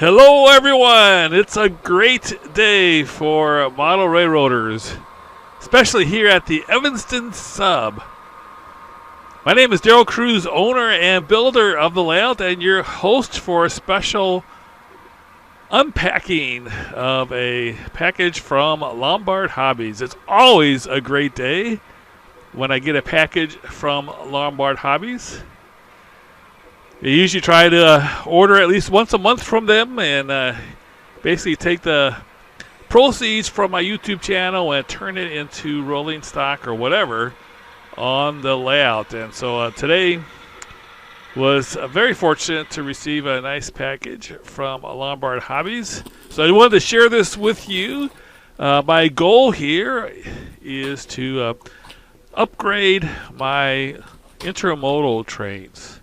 Hello, everyone. It's a great day for model railroaders, especially here at the Evanston Sub. My name is Daryl Cruz, owner and builder of the layout, and your host for a special unpacking of a package from Lombard Hobbies. It's always a great day when I get a package from Lombard Hobbies. I usually try to order at least once a month from them and basically take the proceeds from my YouTube channel and turn it into rolling stock or whatever on the layout. And so today was very fortunate to receive a nice package from Lombard Hobbies. So I wanted to share this with you. My goal here is to upgrade my intermodal trains.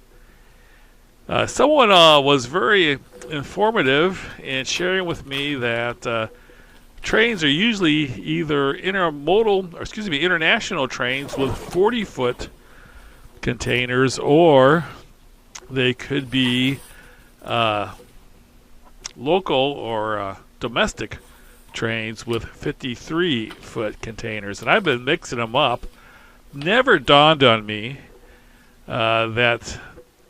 Someone was very informative in sharing with me that trains are usually either international trains with 40-foot containers, or they could be local or domestic trains with 53-foot containers. And I've been mixing them up. Never dawned on me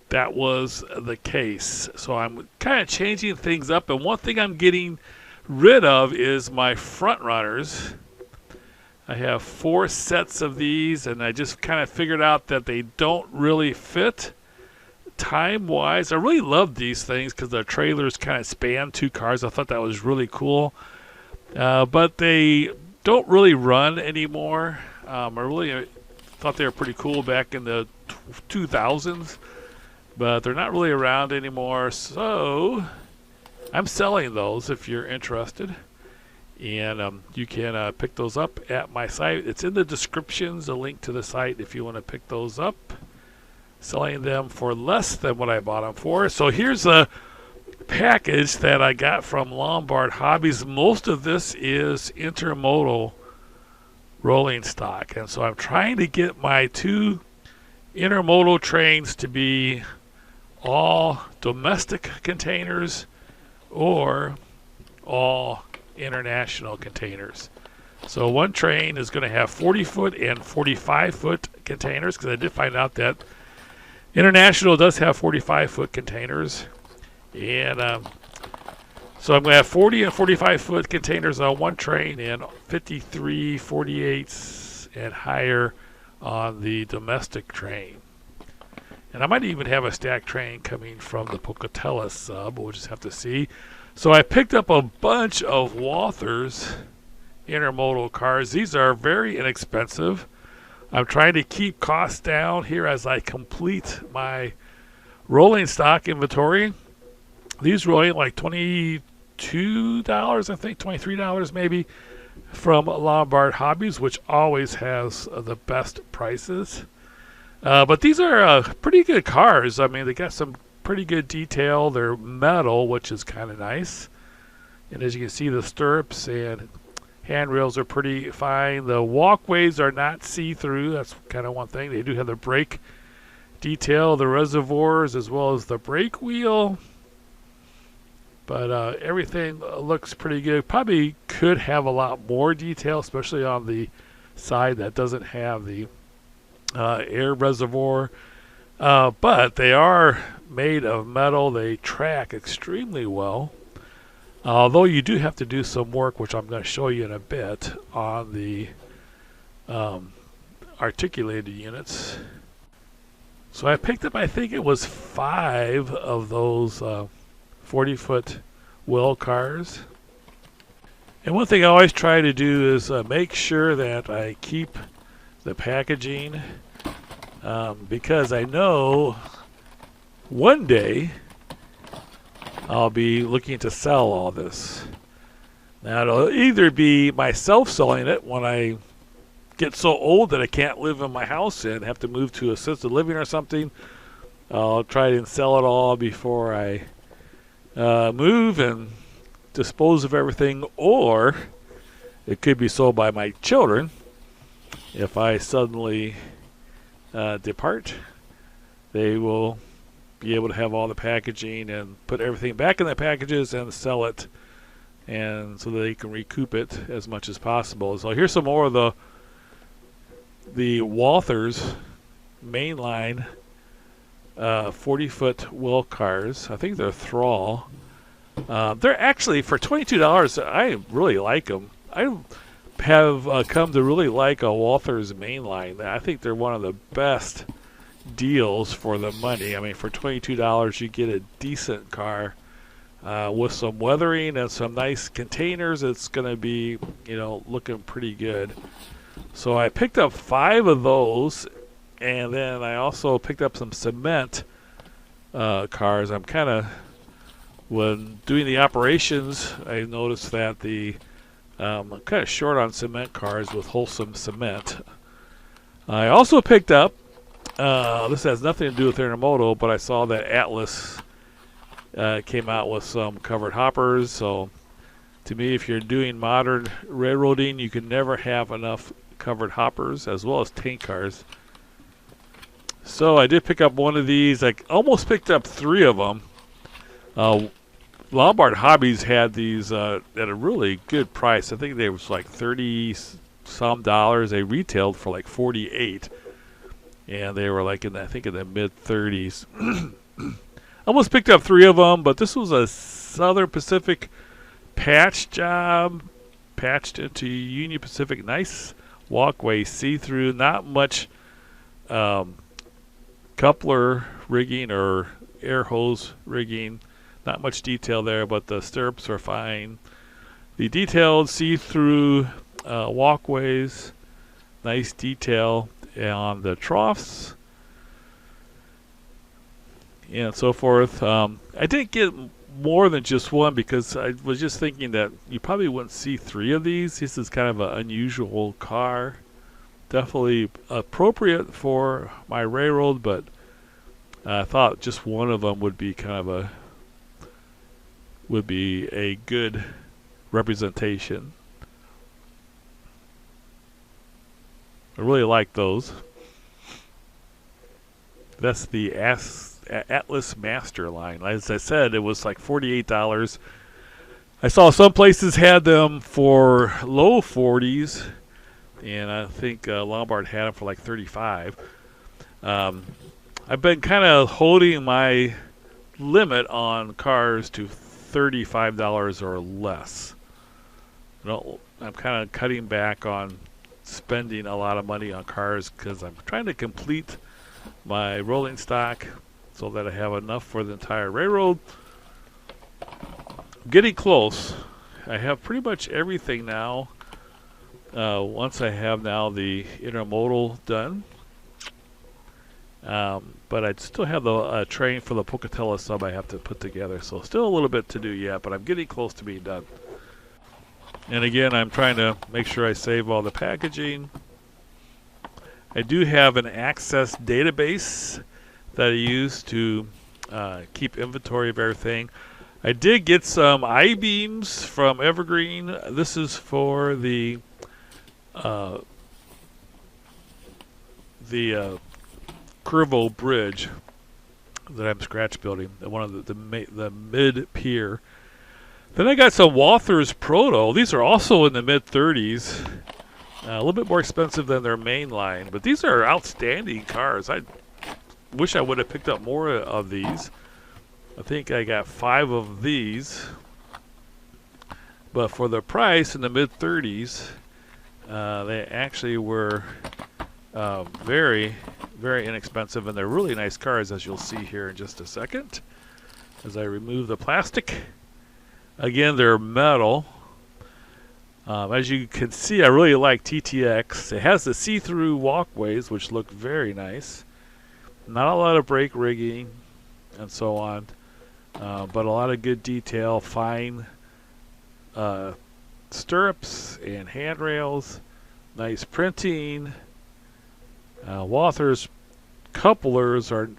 that was the case. So I'm kind of changing things up, and one thing I'm getting rid of is my front runners. I have 4 sets of these, and I just kind of figured out that they don't really fit time-wise. I really love these things because the trailers kind of span 2 cars. I thought that was really cool. But they don't really run anymore. I really thought they were pretty cool back in the 2000s. But they're not really around anymore, so I'm selling those if you're interested. And you can pick those up at my site. It's in the descriptions, a link to the site if you want to pick those up. Selling them for less than what I bought them for. So here's a package that I got from Lombard Hobbies. Most of this is intermodal rolling stock. And so I'm trying to get my 2 intermodal trains to be all domestic containers or all international containers. So one train is going to have 40-foot and 45-foot containers, because I did find out that international does have 45-foot containers. And so I'm going to have 40 and 45-foot containers on one train and 53, 48s and higher on the domestic train. And I might even have a stack train coming from the Pocatello sub. We'll just have to see. So I picked up a bunch of Walther's intermodal cars. These are very inexpensive. I'm trying to keep costs down here as I complete my rolling stock inventory. These rolling like $22, I think, $23 maybe, from Lombard Hobbies, which always has the best prices. But these are pretty good cars. I mean, they got some pretty good detail. They're metal, which is kind of nice. And as you can see, the stirrups and handrails are pretty fine. The walkways are not see-through. That's kind of one thing. They do have the brake detail, the reservoirs, as well as the brake wheel. But everything looks pretty good. Probably could have a lot more detail, especially on the side that doesn't have the air reservoir. But they are made of metal. They track extremely well. Although you do have to do some work, which I'm going to show you in a bit, on the articulated units. So I picked up, I think it was 5 of those 40-foot well cars. And one thing I always try to do is make sure that I keep the packaging, because I know one day I'll be looking to sell all this. Now, it'll either be myself selling it when I get so old that I can't live in my house and have to move to assisted living or something. I'll try and sell it all before I move and dispose of everything, or it could be sold by my children if I suddenly depart. They will be able to have all the packaging and put everything back in the packages and sell it, and so that they can recoup it as much as possible. So here's some more of the Walthers mainline 40-foot well cars. I think they're Thrall. They're actually, for $22, I really like them. I have come to really like a Walthers mainline. I think they're one of the best deals for the money. I mean, for $22, you get a decent car with some weathering and some nice containers. It's going to be, looking pretty good. So I picked up 5 of those, and then I also picked up some cement cars. I'm kind of, when doing the operations, I noticed that I'm kind of short on cement cars with Wholesome Cement. I also picked up, this has nothing to do with Intermodal, but I saw that Atlas came out with some covered hoppers. So to me, if you're doing modern railroading, you can never have enough covered hoppers, as well as tank cars. So I did pick up one of these. I almost picked up 3 of them. Lombard Hobbies had these at a really good price. I think they was like $30-some. They retailed for like $48, and they were like in the mid 30s. Almost picked up 3 of them, but this was a Southern Pacific patch job, patched into Union Pacific. Nice walkway, see-through, not much coupler rigging or air hose rigging. Not much detail there, but the stirrups are fine. The detailed see-through walkways, nice detail on the troughs, and so forth. I didn't get more than just one because I was just thinking that you probably wouldn't see 3 of these. This is kind of an unusual car. Definitely appropriate for my railroad, but I thought just one of them would be a good representation. I really like those. That's the Atlas Master line. As I said, it was like $48. I saw some places had them for low 40s, and I think Lombard had them for like 35. I've been kind of holding my limit on cars to $35 or less. I'm kind of cutting back on spending a lot of money on cars because I'm trying to complete my rolling stock so that I have enough for the entire railroad. I'm getting close. I have pretty much everything now. Once I have now the Intermodal done. But I still have the train for the Pocatello Sub I have to put together. So still a little bit to do yet, but I'm getting close to being done. And again, I'm trying to make sure I save all the packaging. I do have an Access database that I use to keep inventory of everything. I did get some I-beams from Evergreen. This is for the Curvo Bridge that I'm scratch building, one of the mid pier. Then I got some Walthers Proto. These are also in the mid 30s, a little bit more expensive than their main line, but these are outstanding cars. I wish I would have picked up more of these. I think I got 5 of these, but for the price in the mid 30s, they actually were very, very inexpensive, and they're really nice cars, as you'll see here in just a second as I remove the plastic. Again, they're metal. As you can see, I really like TTX. It has the see-through walkways, which look very nice. Not a lot of brake rigging and so on, but a lot of good detail, fine stirrups and handrails, nice printing. Walthers couplers are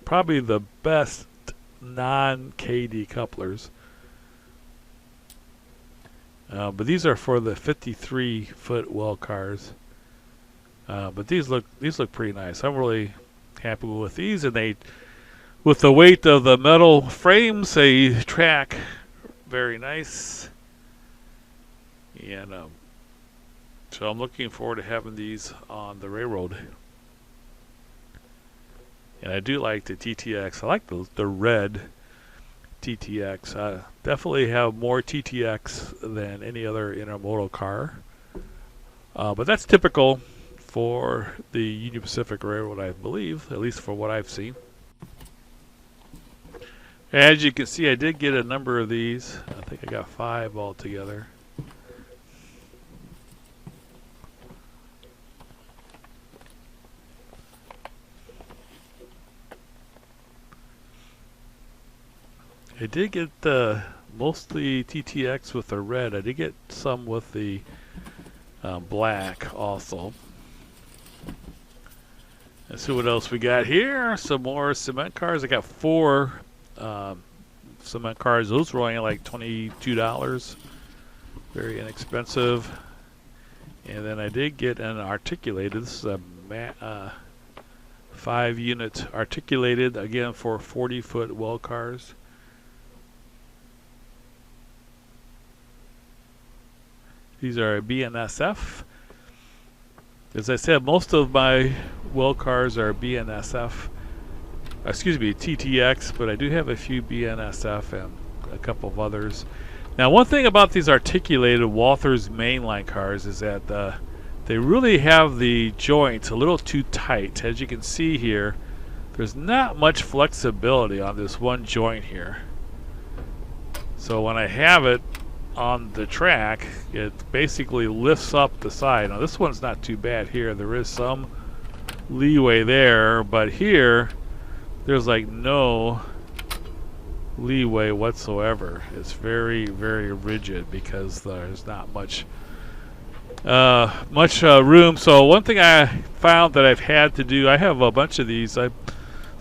probably the best non-KD couplers. But these are for the 53-foot well cars. But these look pretty nice. I'm really happy with these, and they With the weight of the metal frames, they track very nice. And so I'm looking forward to having these on the railroad. And I do like the TTX. I like the red TTX. I definitely have more TTX than any other intermodal car. But that's typical for the Union Pacific Railroad, I believe, at least for what I've seen. As you can see, I did get a number of these. I think I got 5 altogether. I did get mostly TTX with the red. I did get some with the black also. Let's see what else we got here. Some more cement cars. I got 4 cement cars. Those were only like $22. Very inexpensive. And then I did get an articulated. This is a 5-unit articulated, again for 40-foot well cars. These are BNSF. As I said, most of my well cars are BNSF. Excuse me, TTX, but I do have a few BNSF and a couple of others. Now, one thing about these articulated Walthers mainline cars is that they really have the joints a little too tight. As you can see here, there's not much flexibility on this one joint here. So when I have it on the track, it basically lifts up the side. Now this one's not too bad here. There is some leeway there, but here there's like no leeway whatsoever. It's very, very rigid because there's not much room. So one thing I found that I've had to do, I have a bunch of these.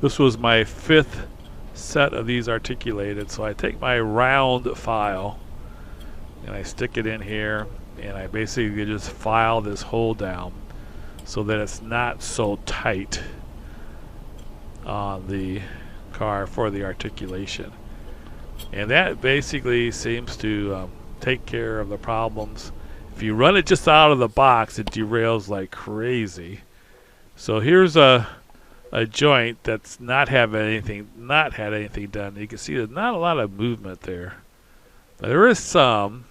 This was my 5th set of these articulated. So I take my round file and I stick it in here, and I basically just file this hole down so that it's not so tight on the car for the articulation. And that basically seems to take care of the problems. If you run it just out of the box, it derails like crazy. So here's a joint that's not had anything done. You can see there's not a lot of movement there. Now, there is some,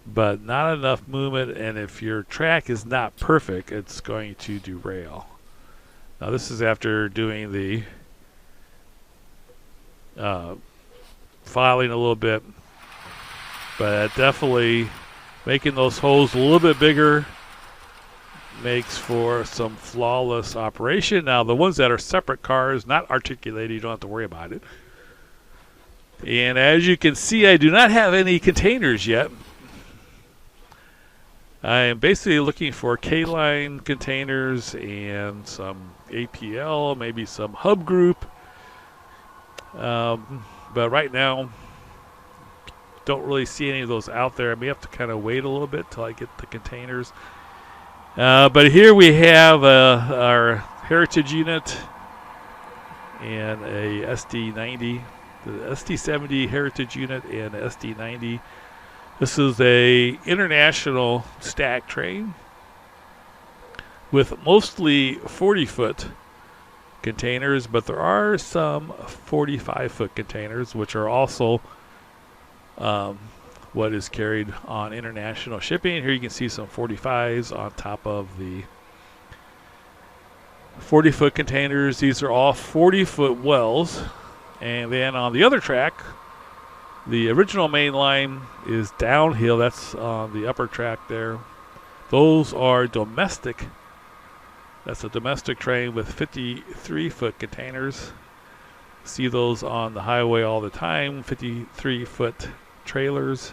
but not enough movement, and if your track is not perfect, it's going to derail. Now this is after doing the filing a little bit, but definitely making those holes a little bit bigger makes for some flawless operation. Now the ones that are separate cars, not articulated, you don't have to worry about it. And as you can see, I do not have any containers yet. I am basically looking for K-line containers and some APL, maybe some hub group. But right now, don't really see any of those out there. I may have to kind of wait a little bit till I get the containers. But here we have our heritage unit and a SD90, the SD70 heritage unit and SD90. This is a international stack train with mostly 40-foot containers, but there are some 45-foot containers, which are also what is carried on international shipping. Here you can see some 45s on top of the 40-foot containers. These are all 40-foot wells. And then on the other track, the original main line is downhill. That's on the upper track there. Those are domestic. That's a domestic train with 53-foot containers. See those on the highway all the time, 53-foot trailers.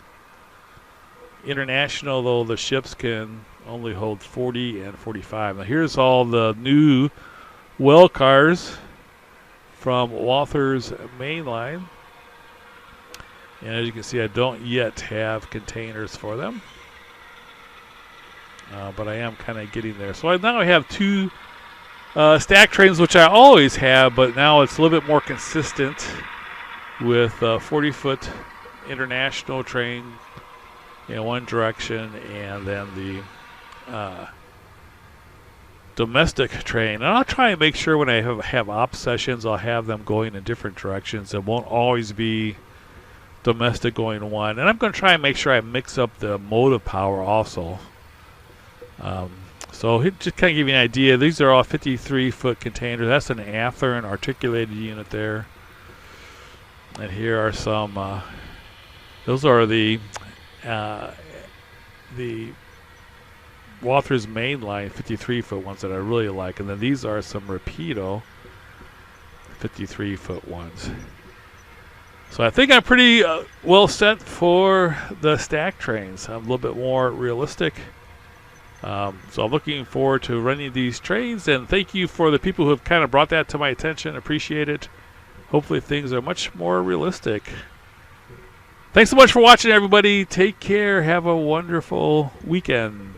International, though, the ships can only hold 40 and 45. Now here's all the new well cars from Walthers mainline. And as you can see, I don't yet have containers for them. But I am kind of getting there. So now I have 2 stack trains, which I always have, but now it's a little bit more consistent with 40-foot international train in one direction, and then the domestic train. And I'll try and make sure when I have op sessions, I'll have them going in different directions. It won't always be domestic going one. And I'm going to try and make sure I mix up the motive power also. So just kind of give you an idea. These are all 53-foot containers. That's an Athearn articulated unit there. And here are some. Those are the Walther's mainline 53-foot ones that I really like, and then these are some Rapido 53-foot ones. So I think I'm pretty well set for the stack trains. I'm a little bit more realistic. So I'm looking forward to running these trains, and thank you for the people who have kind of brought that to my attention. Appreciate it. Hopefully things are much more realistic. Thanks so much for watching, everybody. Take care. Have a wonderful weekend.